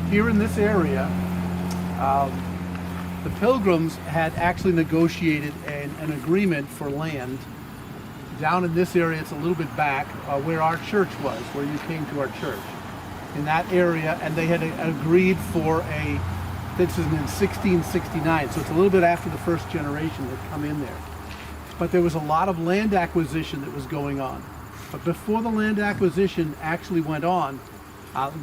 here in this area, the Pilgrims had actually negotiated an agreement for land down in this area. It's a little bit back where our church was, where you came to our church. In that area, and they had agreed for this is in 1669, so it's a little bit after the first generation had come in there. But there was a lot of land acquisition that was going on. But before the land acquisition actually went on,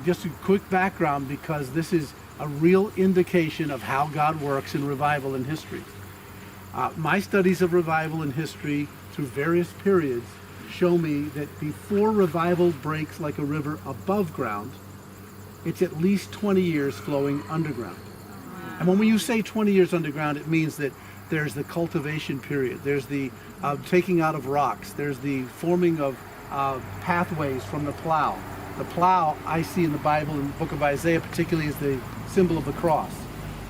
just a quick background, because this is a real indication of how God works in revival in history. My studies of revival in history through various periods show me that before revival breaks like a river above ground, it's at least 20 years flowing underground. And when you say 20 years underground, it means that there's the cultivation period, there's the taking out of rocks, there's the forming of pathways from the plow. The plow, I see in the Bible, in the book of Isaiah particularly, is the symbol of the cross.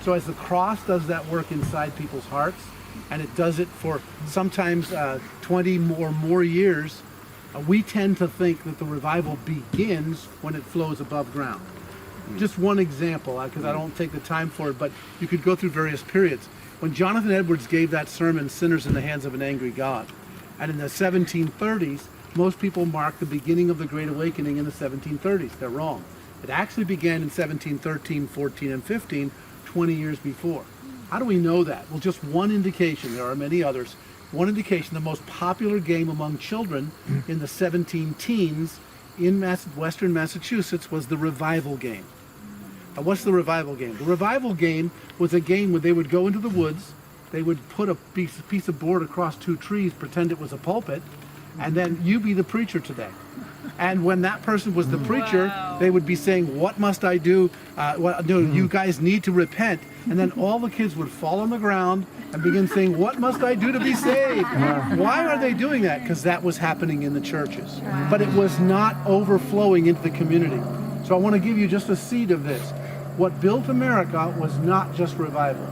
So as the cross does that work inside people's hearts, and it does it for sometimes 20 or more years, we tend to think that the revival begins when it flows above ground. Just one example, because I don't take the time for it, but you could go through various periods. When Jonathan Edwards gave that sermon, Sinners in the Hands of an Angry God, and in the 1730s, most people mark the beginning of the Great Awakening in the 1730s. They're wrong. It actually began in 1713, 14, and 15, 20 years before. How do we know that? Well, just one indication. There are many others. One indication, the most popular game among children in the 17 teens in Western Massachusetts was the revival game. Now, what's the revival game? The revival game was a game where they would go into the woods, they would put a piece of board across two trees, pretend it was a pulpit, and then you be the preacher today. And when that person was the preacher, they would be saying, "What must I do? You guys need to repent." And then all the kids would fall on the ground and begin saying, "What must I do to be saved?" Why are they doing that? Because that was happening in the churches. But it was not overflowing into the community. So I want to give you just a seed of this. What built America was not just revival.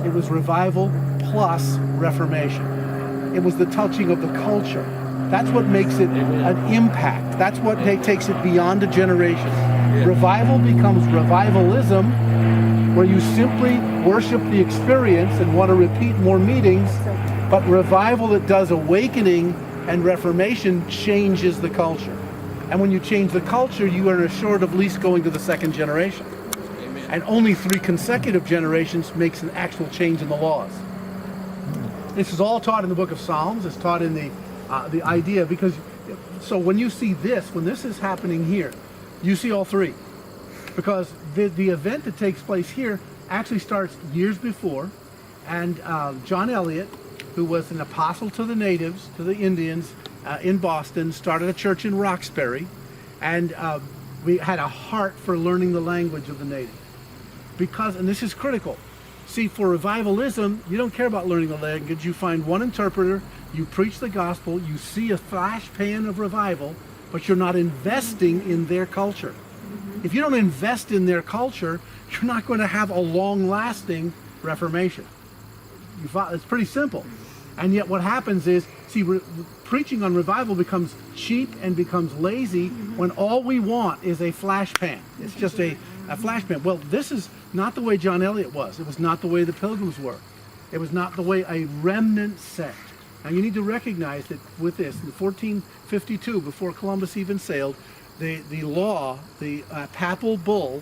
It was revival plus Reformation. It was the touching of the culture. That's what makes it an impact. That's what takes it beyond a generation. Revival becomes revivalism, where you simply worship the experience and want to repeat more meetings, but revival that does awakening and reformation changes the culture. And when you change the culture, you are assured of at least going to the second generation. Amen. And only 3 consecutive generations makes an actual change in the laws. This is all taught in the book of Psalms. It's taught in the idea, because so when you see this, when this is happening here, you see all 3. Because the event that takes place here actually starts years before, and John Eliot, who was an apostle to the natives, to the Indians in Boston, started a church in Roxbury, and we had a heart for learning the language of the natives. Because, and this is critical, see, for revivalism, you don't care about learning the language. You find one interpreter, you preach the gospel, you see a flash pan of revival, but you're not investing in their culture. If you don't invest in their culture, you're not going to have a long-lasting reformation. It's pretty simple. And yet what happens is, see, preaching on revival becomes cheap and becomes lazy when all we want is a flash pan. It's just a flash pan. Well, this is not the way John Eliot was. It was not the way the Pilgrims were. It was not the way a remnant sect. Now you need to recognize that with this, in 1452, before Columbus even sailed, the law, the papal bull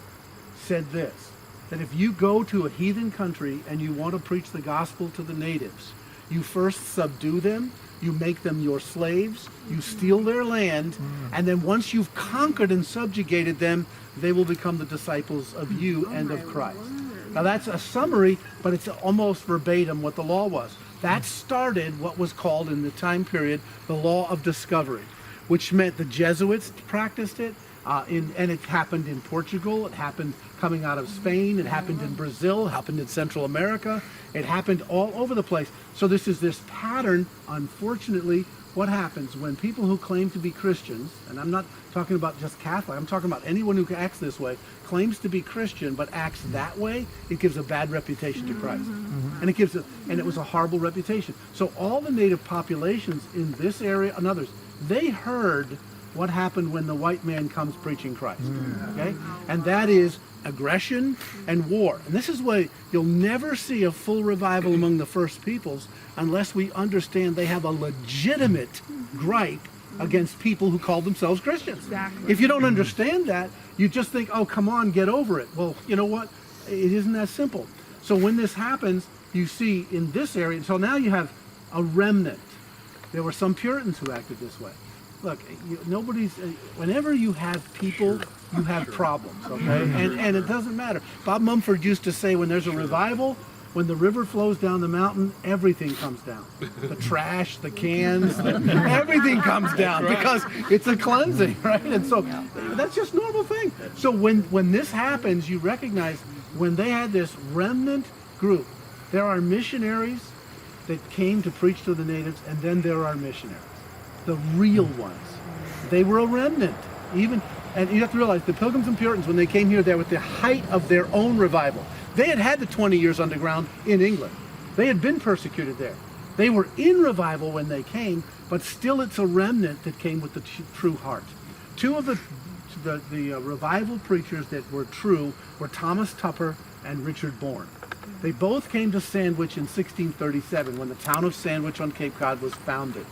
said this, that if you go to a heathen country and you want to preach the gospel to the natives, you first subdue them, you make them your slaves, you steal their land, and then once you've conquered and subjugated them, they will become the disciples of you and of Christ. Now that's a summary, but it's almost verbatim what the law was. That started what was called in the time period the law of discovery, which meant the Jesuits practiced it, and it happened in Portugal, it happened coming out of Spain, it happened in Brazil, it happened in Central America, it happened all over the place. So this is this pattern. Unfortunately, what happens when people who claim to be Christians, and I'm not talking about just Catholic, I'm talking about anyone who acts this way, claims to be Christian but acts that way, it gives a bad reputation to Christ. And it was a horrible reputation. So all the native populations in this area and others, they heard what happened when the white man comes preaching Christ. Okay? And that is aggression and war. And this is why you'll never see a full revival among the first peoples unless we understand they have a legitimate gripe against people who call themselves Christians. Exactly. If you don't understand that, you just think, oh, come on, get over it. Well, you know what? It isn't that simple. So when this happens, you see in this area, so now you have a remnant. There were some Puritans who acted this way. Look, whenever you have people, you have problems, okay? And it doesn't matter. Bob Mumford used to say when there's a revival, when the river flows down the mountain, everything comes down. The trash, the cans, everything comes down because it's a cleansing, right? And so that's just a normal thing. So when this happens, you recognize when they had this remnant group, there are missionaries that came to preach to the natives, and then there are missionaries, the real ones. They were a remnant. And you have to realize the Pilgrims and Puritans, when they came here, they were at the height of their own revival. They had had the 20 years underground in England. They had been persecuted there. They were in revival when they came, but still it's a remnant that came with the true heart. Two of the revival preachers that were true were Thomas Tupper and Richard Bourne. They both came to Sandwich in 1637 when the town of Sandwich on Cape Cod was founded.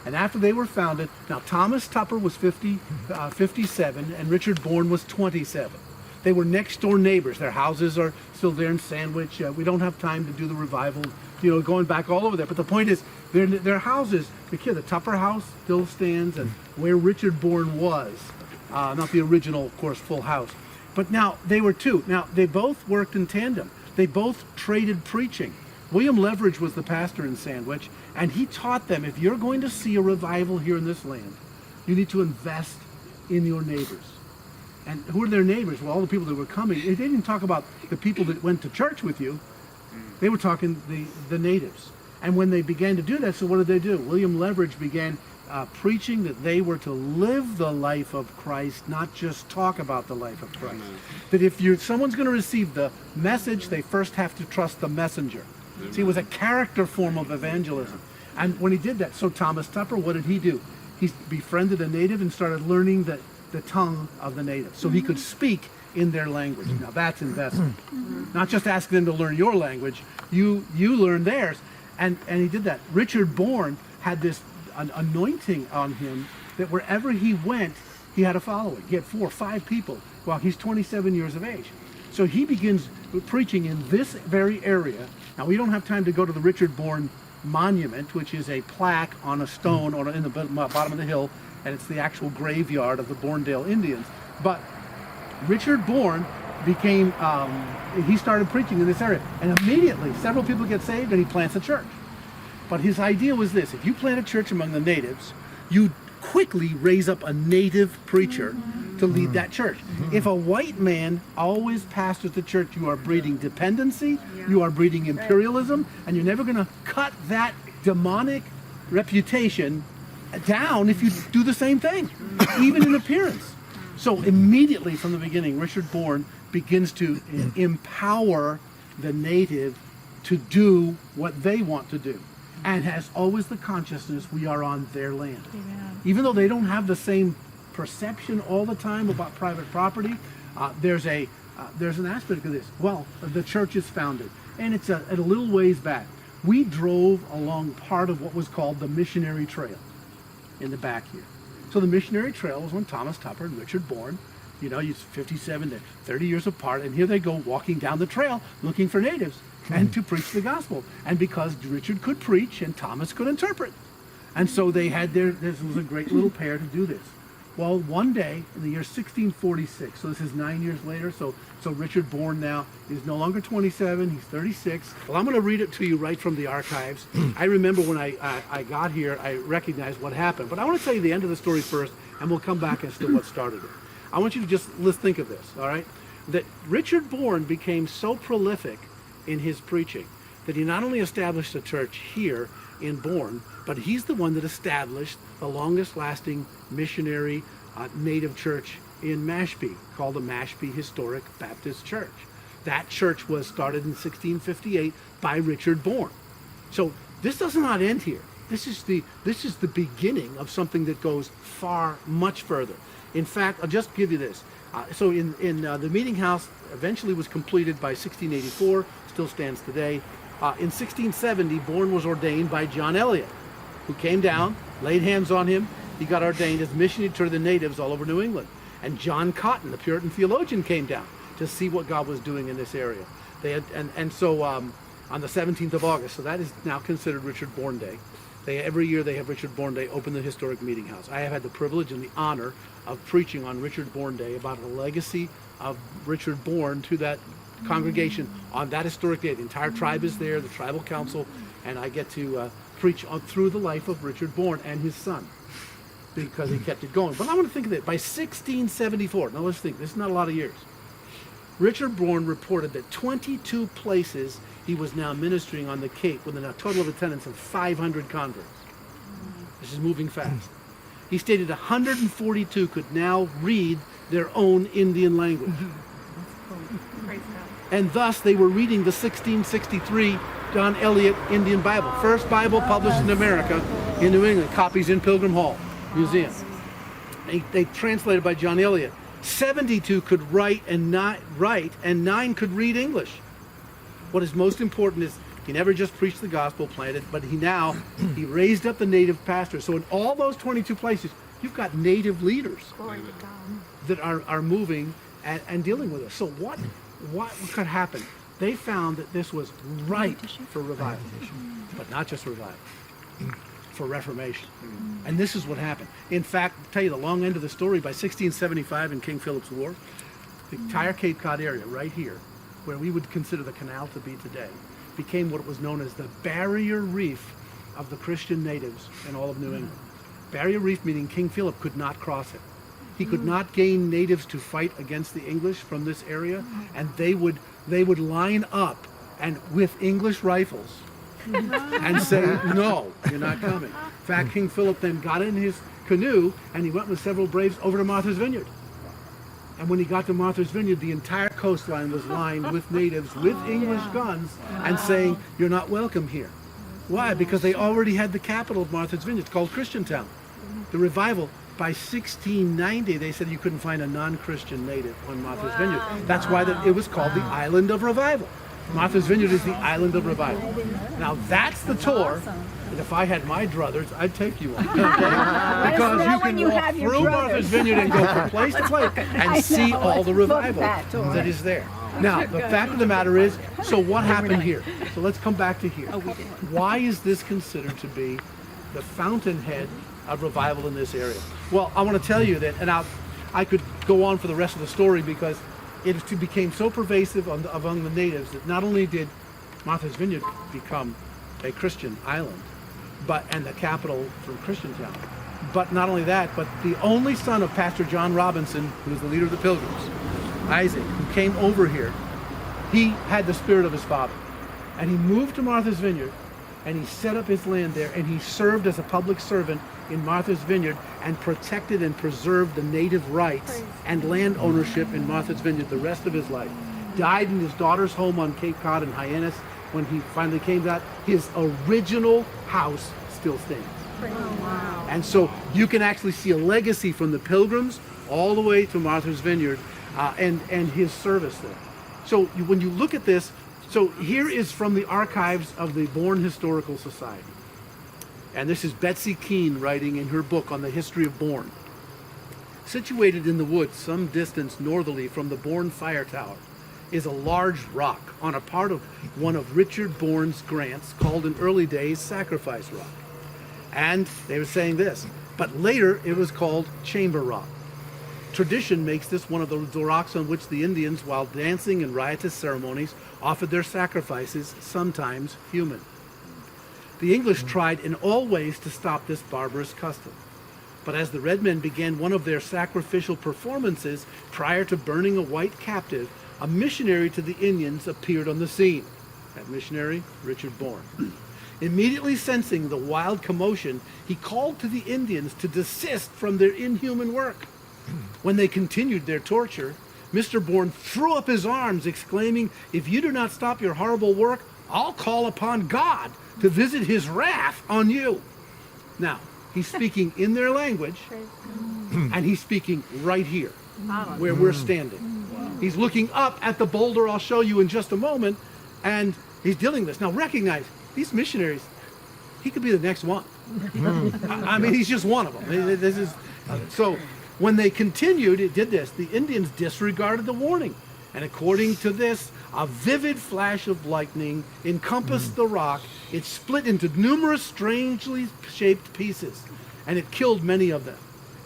And after they were founded, now Thomas Tupper was 57 and Richard Bourne was 27. They were next door neighbors. Their houses are still there in Sandwich. We don't have time to do the revival, going back all over there. But the point is, their houses, the Tupper house still stands, and where Richard Bourne was, not the original, of course, full house. But now they were two. Now they both worked in tandem. They both traded preaching. William Leverage was the pastor in Sandwich, and he taught them, if you're going to see a revival here in this land, you need to invest in your neighbors. And who are their neighbors? Well, all the people that were coming. They didn't talk about the people that went to church with you. They were talking the natives. And when they began to do that, so what did they do? William Leverage began preaching that they were to live the life of Christ, not just talk about the life of Christ. That if someone's going to receive the message, they first have to trust the messenger. See, it was a character form of evangelism. And when he did that, so Thomas Tupper, what did he do? He befriended a native and started learning the tongue of the natives so he could speak in their language. Now that's investment. Not just asking them to learn your language, you learn theirs. And he did that. Richard Bourne had this anointing on him that wherever he went, he had a following. He had 4 or 5 people while he's 27 years of age. So he begins preaching in this very area. Now we don't have time to go to the Richard Bourne Monument, which is a plaque on a stone or in the bottom of the hill, and it's the actual graveyard of the Borndale Indians. But Richard Bourne became, he started preaching in this area, and immediately several people get saved and he plants a church. But his idea was this: if you plant a church among the natives, you quickly raise up a native preacher to lead that church. If a white man always pastors the church, you are breeding dependency, you are breeding imperialism, and you're never going to cut that demonic reputation down if you do the same thing, even in appearance. So immediately from the beginning, Richard Bourne begins to empower the native to do what they want to do, and has always the consciousness we are on their land. Amen. Even though they don't have the same perception all the time about private property, there's an aspect of this. Well, the church is founded, and it's at a little ways back. We drove along part of what was called the Missionary Trail in the back here. So the Missionary Trail was when Thomas Tupper and Richard Bourne, he's 57 to 30 years apart, and here they go walking down the trail looking for natives and to preach the gospel. And because Richard could preach and Thomas could interpret. And so they had this was a great little pair to do this. Well, one day in the year 1646, so this is 9 years later, so Richard Bourne now is no longer 27, he's 36. Well, I'm going to read it to you right from the archives. I remember when I got here, I recognized what happened. But I want to tell you the end of the story first, and we'll come back as to what started it. I want you to let's think of this, all right? That Richard Bourne became so prolific in his preaching that he not only established a church here in Bourne, but he's the one that established the longest lasting missionary native church in Mashpee, called the Mashpee Historic Baptist Church. That church was started in 1658 by Richard Bourne. So this does not end here. This is the beginning of something that goes far, much further. In fact, I'll just give you this. So the meeting house eventually was completed by 1684, still stands today. In 1670, Bourne was ordained by John Eliot, who came down, laid hands on him. He got ordained as missionary to the natives all over New England. And John Cotton, the Puritan theologian, came down to see what God was doing in this area. They had, so on the 17th of August, so that is now considered Richard Bourne Day. Every year they have Richard Bourne Day open the historic meeting house. I have had the privilege and the honor of preaching on Richard Bourne Day about the legacy of Richard Bourne to that congregation on that historic day. The entire tribe is there, the tribal council, and I get to preach through the life of Richard Bourne and his son, because he kept it going. But I want to think of it. By 1674, now let's think, this is not a lot of years, Richard Bourne reported that 22 places he was now ministering on the Cape with a total of attendance of 500 converts. This is moving fast. He stated 142 could now read their own Indian language. And thus they were reading the 1663 John Eliot Indian Bible, first Bible published in America in New England, copies in Pilgrim Hall Museum. They translated by John Eliot. 72 could write and 9 could read English. What is most important is he never just preached the gospel, planted, but he raised up the native pastors. So in all those 22 places, you've got native leaders that are moving and dealing with us. So what could happen? They found that this was ripe for revival, but not just revival, for reformation. And this is what happened. In fact, I'll tell you the long end of the story, by 1675 in King Philip's War, the entire Cape Cod area right here, where we would consider the canal to be today, became what was known as the barrier reef of the Christian natives in all of New England. Barrier reef meaning King Philip could not cross it. He could not gain natives to fight against the English from this area, and they would line up and with English rifles and say, no, you're not coming. In fact, King Philip then got in his canoe and he went with several braves over to Martha's Vineyard. And when he got to Martha's Vineyard, the entire coastline was lined with natives with English guns and saying, you're not welcome here. Why? Because they already had the capital of Martha's Vineyard, called Christiantown. The revival, by 1690, they said you couldn't find a non-Christian native on Martha's Vineyard. That's why it was called the Island of Revival. Martha's Vineyard is the Island of Revival. Now that's the tour. And if I had my druthers, I'd take you on. Because you can walk through Martha's Vineyard and go from place to place and see all the revival that is there. Now, the fact of the matter is, so what happened here? So let's come back to here. Why is this considered to be the fountainhead of revival in this area? Well, I want to tell you that, and I could go on for the rest of the story, because it became so pervasive among the natives that not only did Martha's Vineyard become a Christian island, and the capital for Christiantown, but not only that, but the only son of Pastor John Robinson, who was the leader of the Pilgrims, Isaac, who came over here, he had the spirit of his father, and he moved to Martha's Vineyard, and he set up his land there, and he served as a public servant in Martha's Vineyard and protected and preserved the native rights and land ownership in Martha's Vineyard the rest of his life. Died in his daughter's home on Cape Cod in Hyannis. When he finally came back, his original house still stands. Wow. And so you can actually see a legacy from the Pilgrims all the way to Martha's Vineyard and his service there. So when you look at this, so here is from the archives of the Bourne Historical Society. And this is Betsy Keene writing in her book on the history of Bourne. Situated in the woods some distance northerly from the Bourne Fire Tower is a large rock on a part of one of Richard Bourne's grants called in early days Sacrifice Rock. And they were saying this, but later it was called Chamber Rock. Tradition makes this one of the rocks on which the Indians, while dancing in riotous ceremonies, offered their sacrifices, sometimes human. The English tried in all ways to stop this barbarous custom. But as the red men began one of their sacrificial performances prior to burning a white captive, a missionary to the Indians appeared on the scene. That missionary, Richard Bourne. Immediately sensing the wild commotion, he called to the Indians to desist from their inhuman work. When they continued their torture, Mr. Bourne threw up his arms, exclaiming, "If you do not stop your horrible work, I'll call upon God to visit his wrath on you." Now, he's speaking in their language, and he's speaking right here, where we're standing. He's looking up at the boulder I'll show you in just a moment, and he's dealing with this. Now, recognize, these missionaries, he could be the next one. I mean, he's just one of them. This is, so when they continued, it did this. The Indians disregarded the warning. And according to this, a vivid flash of lightning encompassed the rock. It split into numerous strangely shaped pieces, and it killed many of them.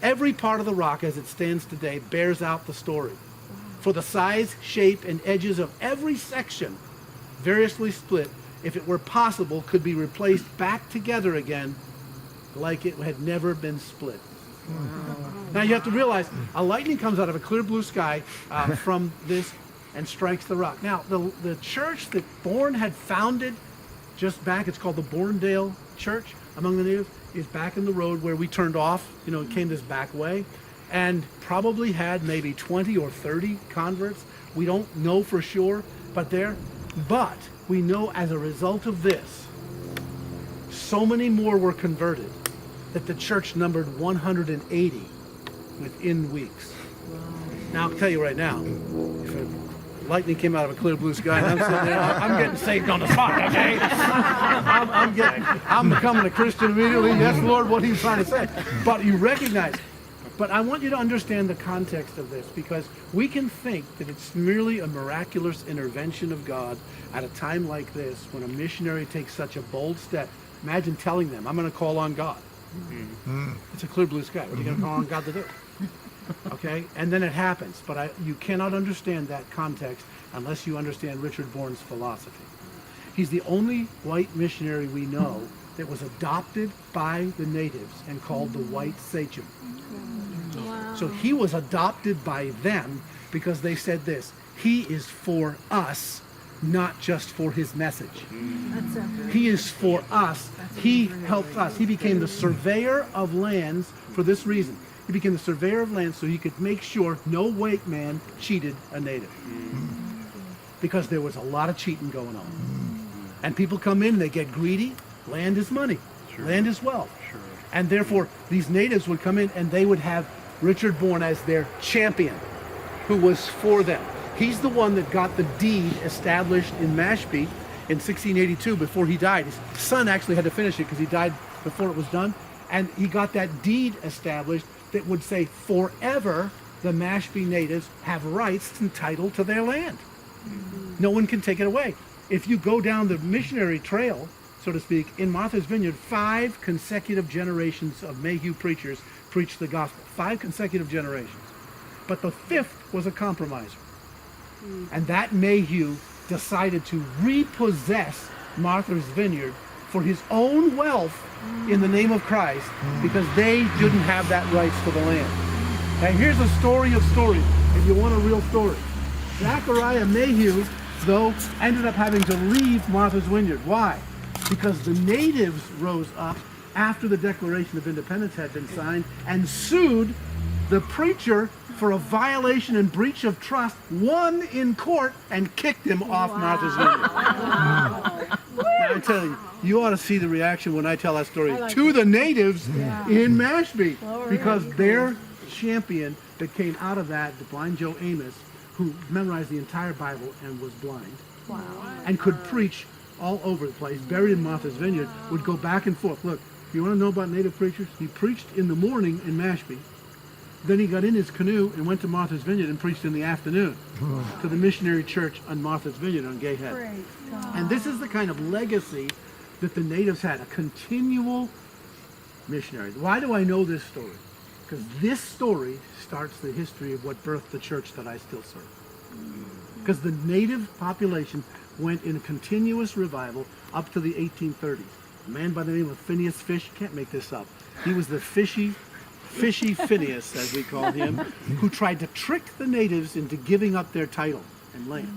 Every part of the rock as it stands today bears out the story. For the size, shape, and edges of every section, variously split, if it were possible, could be replaced back together again like it had never been split. Now you have to realize, a lightning comes out of a clear blue sky from this and strikes the rock. Now, the church that Bourne had founded just back, it's called the Borndale Church among the natives, is back in the road where we turned off, and came this back way, and probably had maybe 20 or 30 converts. We don't know for sure, but we know as a result of this, so many more were converted that the church numbered 180 within weeks. Now, I'll tell you right now, if lightning came out of a clear blue sky and I'm sitting there, I'm getting saved on the spot, okay? I'm becoming a Christian immediately. Yes, Lord, what are you trying to say? But you recognize, but I want you to understand the context of this, because we can think that it's merely a miraculous intervention of God at a time like this, when a missionary takes such a bold step. Imagine telling them, I'm going to call on God. It's a clear blue sky. What are you going to call on God to do? Okay? And then it happens. But you cannot understand that context unless you understand Richard Bourne's philosophy. He's the only white missionary we know that was adopted by the natives and called the white sachem. Wow. So he was adopted by them because they said this: he is for us, not just for his message. He is for us. He helped us. He became the surveyor of lands for this reason. He became the surveyor of lands so he could make sure no white man cheated a native. Because there was a lot of cheating going on. And people come in and they get greedy. Land is money. Land is wealth. And therefore, these natives would come in and they would have Richard Bourne as their champion, who was for them. He's the one that got the deed established in Mashpee in 1682 before he died. His son actually had to finish it because he died before it was done. And he got that deed established that would say forever the Mashpee natives have rights and title to their land. No one can take it away. If you go down the missionary trail, so to speak, in Martha's Vineyard, 5 consecutive generations of Mayhew preachers preached the gospel. 5 consecutive generations. But the 5th was a compromiser. And that Mayhew decided to repossess Martha's Vineyard for his own wealth in the name of Christ, because they didn't have that rights to the land. Now here's a story of stories, if you want a real story. Zachariah Mayhew, though, ended up having to leave Martha's Vineyard. Why? Because the natives rose up after the Declaration of Independence had been signed and sued the preacher for a violation and breach of trust, won in court, and kicked him off Martha's Vineyard. Now I tell you, you ought to see the reaction when I tell that story to the natives in Mashpee, because their champion that came out of that, the blind Joe Amos, who memorized the entire Bible and was blind, and could preach all over the place, buried in Martha's Vineyard, would go back and forth. Look, you want to know about native preachers? He preached in the morning in Mashpee. Then he got in his canoe and went to Martha's Vineyard and preached in the afternoon to the Missionary Church on Martha's Vineyard on Gay Head. And this is the kind of legacy that the natives had, a continual missionary. Why do I know this story? Because this story starts the history of what birthed the church that I still serve. Because the native population went in a continuous revival up to the 1830s. A man by the name of Phineas Fish, can't make this up. He was the fishy Phineas, as we call him, who tried to trick the natives into giving up their title and land.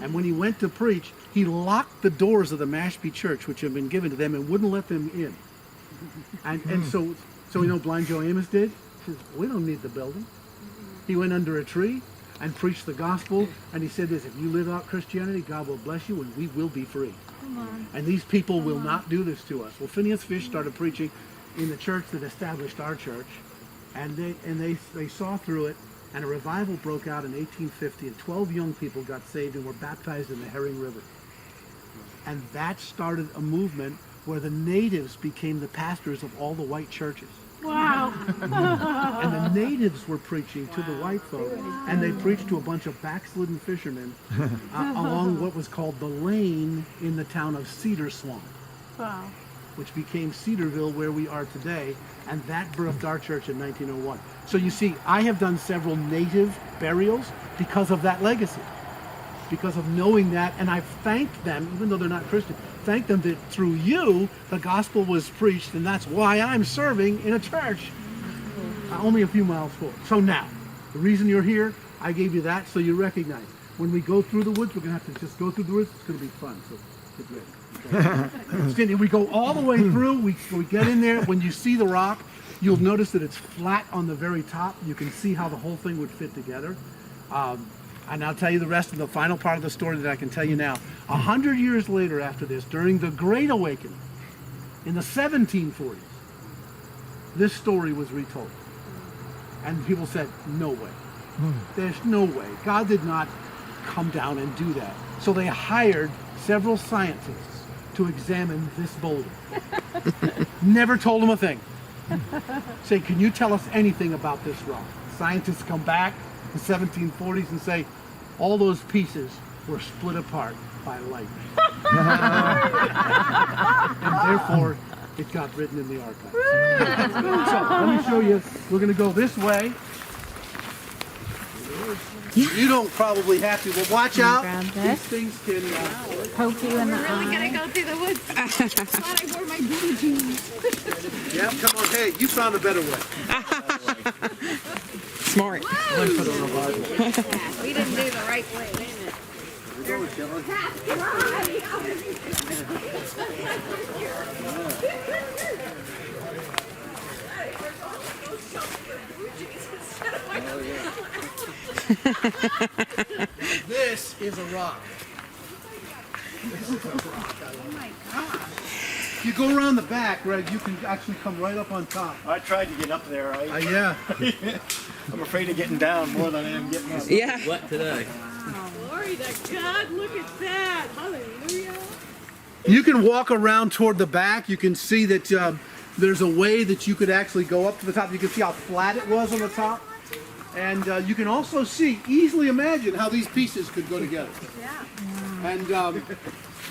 And when he went to preach, he locked the doors of the Mashpee church, which had been given to them, and wouldn't let them in. And so you know what blind Joe Amos did? He says, we don't need the building. He went under a tree and preached the gospel, and he said this: if you live out Christianity, God will bless you and we will be free. And these people will not do this to us. Well, Phineas Fish started preaching, in the church that established our church, and they saw through it, and a revival broke out in 1850, and 12 young people got saved and were baptized in the Herring River. And that started a movement where the natives became the pastors of all the white churches. Wow. And the natives were preaching to the white folk, and they preached to a bunch of backslidden fishermen along what was called the lane in the town of Cedar Swamp. Wow. Which became Cedarville, where we are today, and that birthed our church in 1901. So you see, I have done several native burials because of that legacy, because of knowing that, and I've thanked them, even though they're not Christian, thanked them that through you, the gospel was preached, and that's why I'm serving in a church only a few miles forward. So now, the reason you're here, I gave you that so you recognize. When we go through the woods, we're going to have to just go through the woods. It's going to be fun, so get ready. Okay. We go all the way through, we get in there. When you see the rock, you'll notice that it's flat on the very top. You can see how the whole thing would fit together. And I'll tell you the rest of the final part of the story that I can tell you now. 100 years later after this, during the Great Awakening, in the 1740s, this story was retold. And people said, no way. There's no way. God did not come down and do that. So they hired several scientists to examine this boulder. Never told them a thing. Say, can you tell us anything about this rock? Scientists come back in the 1740s and say, all those pieces were split apart by lightning. And therefore, it got written in the archives. So, let me show you. We're going to go this way. You don't probably have to, but watch out. These things can poke you in the eye. We're really gonna go through the woods. Thought I wore my blue jeans. Yeah, come on. Hey, you found a better way. Smart. Yeah, we didn't do the right way. Wait a minute. This is a rock. This is a rock. Oh my God. If you go around the back, Greg, you can actually come right up on top. I tried to get up there. Yeah. I'm afraid of getting down more than I am getting up. Yeah. What today? Glory to God, look at that. Hallelujah. You can walk around toward the back. You can see that there's a way that you could actually go up to the top. You can see how flat it was on the top. And you can also easily imagine how these pieces could go together. Yeah. And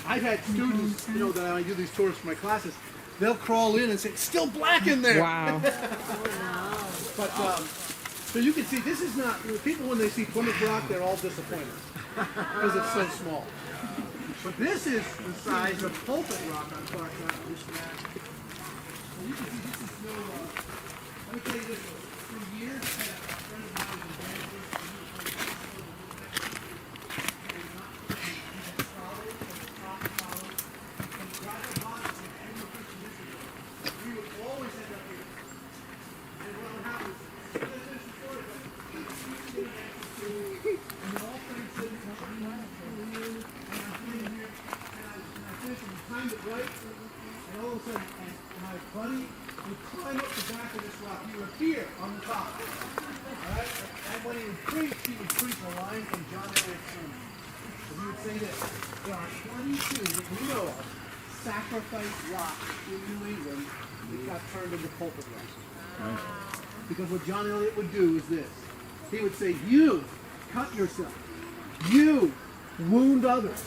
I've had students, that I do these tours for my classes, they'll crawl in and say, it's still black in there. Wow. But, so you can see, this is not, people when they see Plymouth Rock, they're all disappointed because it's so small. But this is the size of Pulpit Rock I'm talking about. So you can see this is no, let me tell you this, for years, my buddy would climb up the back of this rock. He would appear on the top. All right? And when he would preach a line from John Eliot's sermon. And he would say this: there are 22 that we know of sacrifice rocks in New England that got turned into pulpit rocks. Right. Because what John Eliot would do is this: he would say, "You cut yourself. You wound others.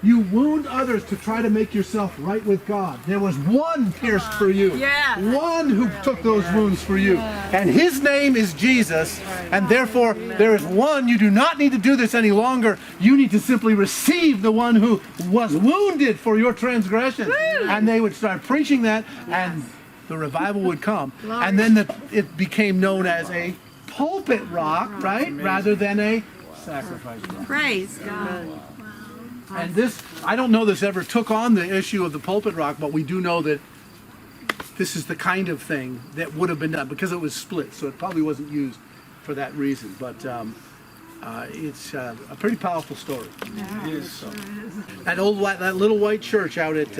You wound others to try to make yourself right with God. There was one pierced for you. One who took those wounds for you. And his name is Jesus. And therefore, there is one. You do not need to do this any longer. You need to simply receive the one who was wounded for your transgression." And they would start preaching that, and the revival would come. And then it became known as a pulpit rock, right? Rather than a sacrifice rock. Praise God. And this, I don't know this ever took on the issue of the pulpit rock, but we do know that this is the kind of thing that would have been done because it was split, so it probably wasn't used for that reason. But it's a pretty powerful story. It is. That little white church out at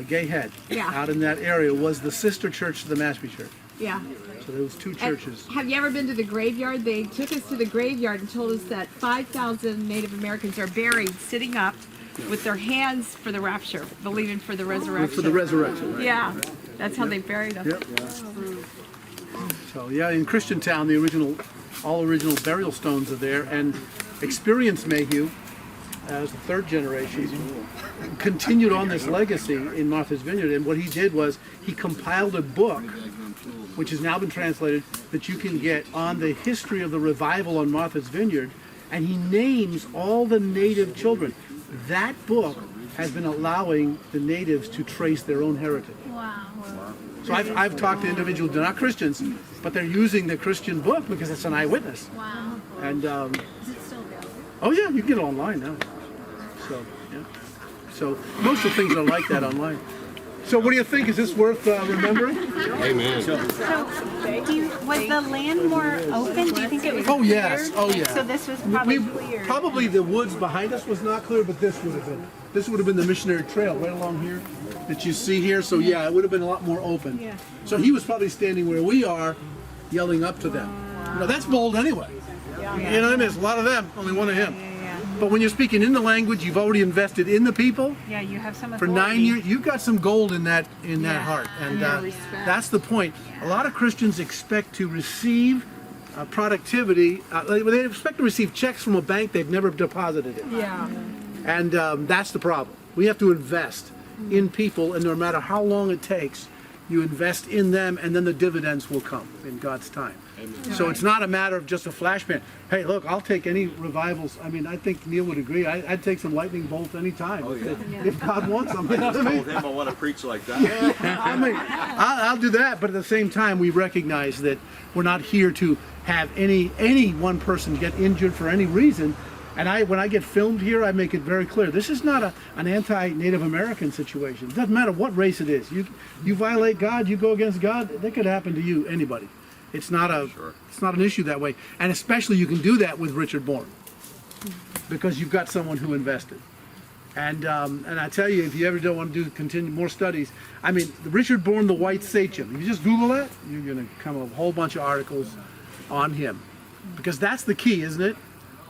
Gay Head, Yeah. out in that area, was the sister church to the Massachusets Church. Yeah. So there was two churches. Have you ever been to the graveyard? They took us to the graveyard and told us that 5,000 Native Americans are buried sitting up with their hands for the rapture, believing for the resurrection. For the resurrection, right? Yeah, that's how they buried us. Yep. So yeah, in Christiantown, all original burial stones are there, and Experience Mayhew, as the third generation, continued on this legacy in Martha's Vineyard. And what he did was he compiled a book, which has now been translated, that you can get on the history of the revival on Martha's Vineyard, and he names all the native children. That book has been allowing the natives to trace their own heritage. Wow. So I've talked to individuals, they're not Christians, but they're using the Christian book because it's an eyewitness. Wow. And Is it still available? oh yeah, you can get it online now. So yeah. So most of the things are like that online. So what do you think? Is this worth remembering? Amen. So, was the land more open? Do you think it was Oh yes. cleared? Oh yeah. So this was probably We- cleared. Probably the woods behind us was not clear, but this would have been. This would have been the Missionary Trail right along here that you see here. So yeah, it would have been a lot more open. Yeah. So he was probably standing where we are, yelling up to them. You know, that's bold anyway. You know what I mean? There's a lot of them, only one of him. But when you're speaking in the language, you've already invested in the people. Yeah, you have some For authority. 9 years, you've got some gold in that heart, and that's the point. A lot of Christians expect to receive productivity. They expect to receive checks from a bank they've never deposited in, Yeah. and that's the problem. We have to invest in people, and no matter how long it takes, you invest in them, and then the dividends will come in God's time. So it's not a matter of just a flash pan. Hey, look, I'll take any revivals. I mean, I think Neil would agree. I'd take some lightning bolts anytime if God wants them. You know what I mean? Told him I want to preach like that. I mean, I'll do that, but at the same time, we recognize that we're not here to have any one person get injured for any reason. And when I get filmed here, I make it very clear. This is not an anti-Native American situation. It doesn't matter what race it is. You violate God, you go against God, that could happen to you, anybody. It's not an issue that way. And especially you can do that with Richard Bourne, because you've got someone who invested. And I tell you, if you ever don't want to continue more studies, I mean, Richard Bourne, the White Sachem, if you just Google that, you're going to come up with a whole bunch of articles on him. Because that's the key, isn't it?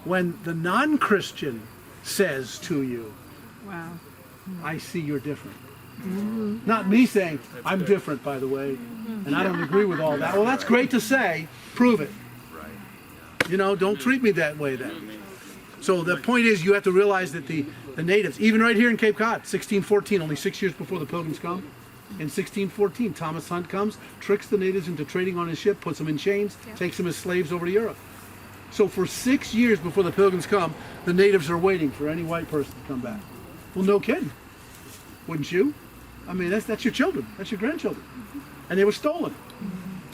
When the non-Christian says to you, Wow. I see you're different. Not me saying, I'm different, by the way, and I don't agree with all that. Well, that's great to say. Prove it. You know, don't treat me that way then. So the point is, you have to realize that the natives, even right here in Cape Cod, 1614, only 6 years before the Pilgrims come, in 1614, Thomas Hunt comes, tricks the natives into trading on his ship, puts them in chains, takes them as slaves over to Europe. So for 6 years before the Pilgrims come, the natives are waiting for any white person to come back. Well, no kidding. Wouldn't you? I mean, that's your children. That's your grandchildren. And they were stolen.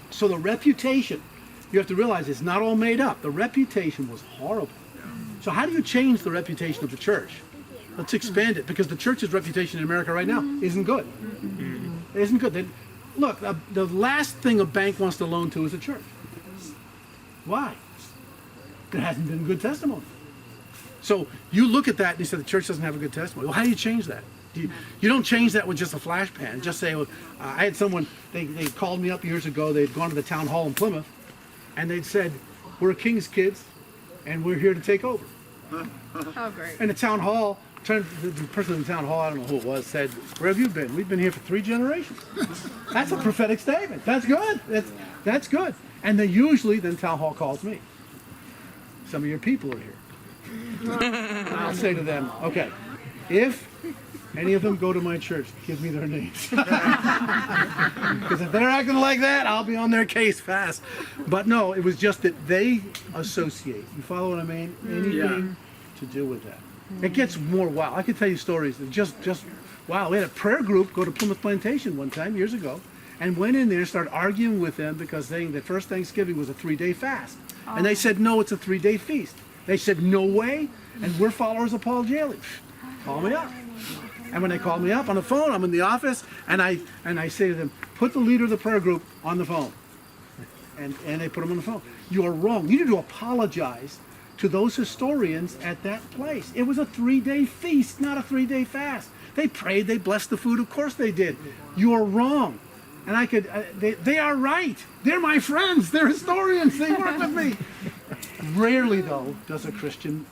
So the reputation, you have to realize, it's not all made up. The reputation was horrible. So how do you change the reputation of the church? Let's expand it, because the church's reputation in America right now isn't good. It isn't good. Look, the last thing a bank wants to loan to is a church. Why? There hasn't been good testimony. So you look at that and you say the church doesn't have a good testimony. Well, how do you change that? You don't change that with just a flash pan. Just say, well, I had someone, they called me up years ago, they'd gone to the town hall in Plymouth, and they'd said, we're King's kids, and we're here to take over. Oh, great. And the town hall, the person in the town hall, I don't know who it was, said, where have you been? We've been here for 3 generations. That's a prophetic statement. That's good. That's good. And then town hall calls me. Some of your people are here. And I'll say to them, okay, if any of them go to my church, give me their names. Because if they're acting like that, I'll be on their case fast. But no, it was just that they associate. You follow what I mean? Anything to do with that. It gets more wild. I could tell you stories that just wow. We had a prayer group go to Plymouth Plantation one time years ago, and went in there and started arguing with them because saying that first Thanksgiving was a 3-day fast. And they said, no, it's a 3-day feast. They said, no way, and we're followers of Paul Jehle. Call me up. And when they call me up on the phone, I'm in the office, and I say to them, put the leader of the prayer group on the phone. And they put him on the phone. You are wrong. You need to apologize to those historians at that place. It was a 3-day feast, not a 3-day fast. They prayed, they blessed the food. Of course they did. You're wrong. And I could, they are right. They're my friends. They're historians. They work with me. Rarely, though, does a Christian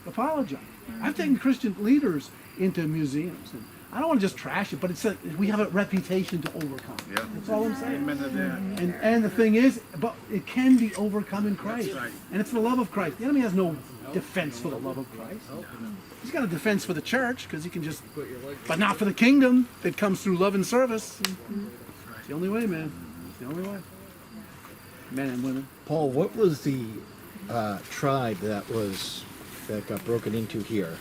apologize. I've taken Christian leaders into museums. And I don't want to just trash it, but we have a reputation to overcome. Yeah. That's all I'm saying. Amen to that. And the thing is, but it can be overcome in Christ. That's right. And it's the love of Christ. The enemy has no defense for the love of Christ. He's got a defense for the church, because he can just, but not for the kingdom that comes through love and service. It's the only way, man. It's the only way. Men and women. Paul, what was the tribe that got broken into here?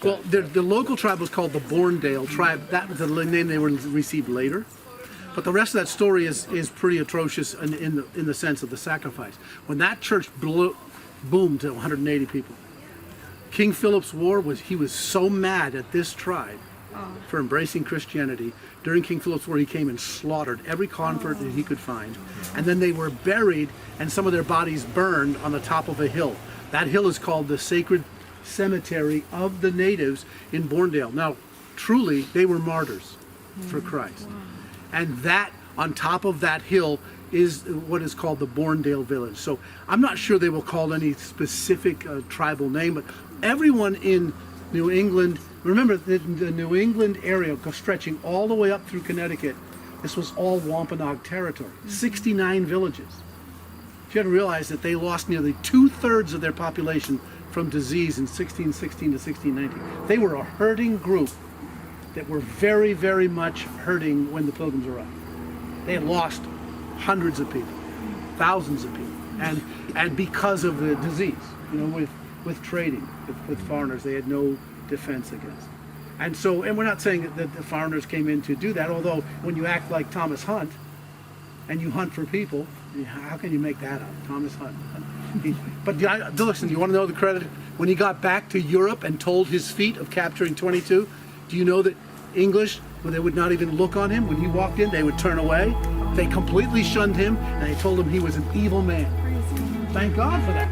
Well, the local tribe was called the Borndale tribe. That was the name they were received later. But the rest of that story is pretty atrocious in the sense of the sacrifice. When that church boomed to 180 people, King Philip's war he was so mad at this tribe for embracing Christianity. During King Philip's war, he came and slaughtered every convert that he could find. And then they were buried, and some of their bodies burned on the top of a hill. That hill is called the Sacred Cemetery of the Natives in Borndale. Now, truly, they were martyrs for Christ. And that, on top of that hill, is what is called the Borndale Village. So I'm not sure they will call any specific tribal name, but everyone in New England, remember the New England area stretching all the way up through Connecticut, this was all Wampanoag territory, 69 villages. You had to realize that they lost nearly 2/3 of their population from disease in 1616 to 1619. They were a hurting group that were very, very much hurting when the Pilgrims arrived. They had lost hundreds of people, thousands of people, and because of the disease, with trading with foreigners, they had no defense against. And we're not saying that the foreigners came in to do that, although when you act like Thomas Hunt and you hunt for people, how can you make that up? Thomas Hunt. But listen, you want to know the credit? When he got back to Europe and told his feat of capturing 22, do you know that English, when they would not even look on him, when he walked in, they would turn away. They completely shunned him, and they told him he was an evil man. Thank God for that.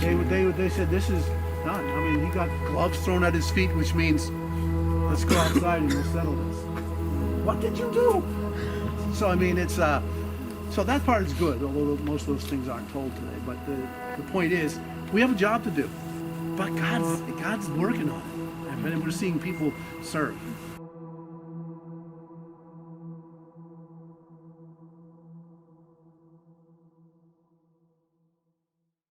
They said, this is done. I mean, he got gloves thrown at his feet, which means, let's go outside and we'll settle this. What did you do? So, I mean, so that part is good, although most of those things aren't told today. But the point is, we have a job to do. But God's working on it. And we're seeing people serve.